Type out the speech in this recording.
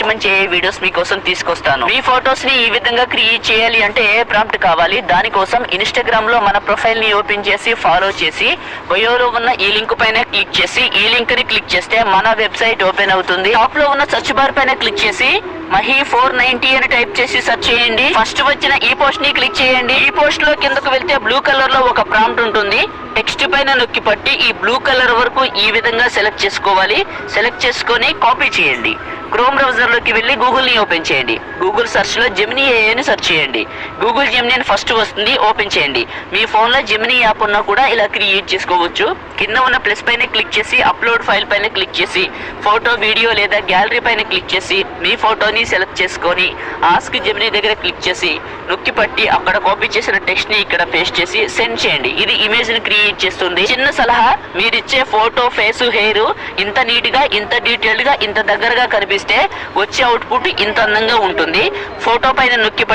మంచి వీడియోస్ మీకోసం తీసుకొస్తాను. మీ ఫొటోస్ ని ఈ విధంగా క్రియేట్ చేయాలి అంటే ఏ ప్రాంప్ట్ కావాలి, దానికోసం ఇన్స్టాగ్రామ్ లో మన ప్రొఫైల్ ని ఓపెన్ చేసి ఫాలో చేసి బయోలో ఉన్న ఈ లింక్ పైన క్లిక్ చేసి ఈ లింక్ ని క్లిక్ చేస్తే మన వెబ్సైట్ ఓపెన్ అవుతుంది. టాప్ లో ఉన్న సెర్చ్ బార్ పైన క్లిక్ చేసి మహి 490 అని టైప్ చేసి సెర్చ్ చేయండి. ఫస్ట్ వచ్చిన ఈ పోస్ట్ ని క్లిక్ చేయండి. ఈ పోస్ట్ లో కిందకు వెళ్తే బ్లూ కలర్ లో ఒక ప్రాంప్ట్ ఉంటుంది. టెక్స్ట్ పైన నొక్కి పట్టి ఈ బ్లూ కలర్ వరకు ఈ విధంగా సెలెక్ట్ చేసుకోవాలి. సెలెక్ట్ చేసుకొని కాపీ చేయండి. క్రోమ్ బ్రౌజర్ లోకి వెళ్ళి గూగుల్ ని ఓపెన్ చేయండి. గూగుల్ సెర్చ్ లో జెమినీ AI అని సెర్చ్ చేయండి. గూగుల్ జెమినీ అని ఫస్ట్ వస్తుంది, ఓపెన్ చేయండి. మీ ఫోన్ లో జెమినీ యాప్ ఉన్నా కూడా ఇలా క్రియేట్ చేసుకోవచ్చు. కింద ఉన్న ప్లస్ పైన క్లిక్ చేసి అప్లోడ్ ఫైల్ పైన క్లిక్ చేసి ఫోటో, వీడియో లేదా గ్యాలరీ పైన క్లిక్ చేసి మీ ఫోటోని సెలెక్ట్ చేసుకొని ఆస్క్ జెమినీ దగ్గర క్లిక్ చేసి నొక్కి పట్టి అక్కడ కాపీ చేసిన టెక్స్ట్ ని ఇక్కడ పేస్ట్ చేసి సెండ్ చేయండి. ఇది ఇమేజ్ ని క్రియేట్ చేస్తుంది. చిన్న సలహా, మీరిచ్చే ఫోటో, ఫేస్, హెయిర్ ఇంత నీట్ గా, ఇంత డీటెయిల్డ్ గా, ఇంత దగ్గరగా కనిపిస్తే వచ్చే అవుట్పుట్ ఇంత అందంగా ఉంటుంది. ఫోటో పైన నొక్కి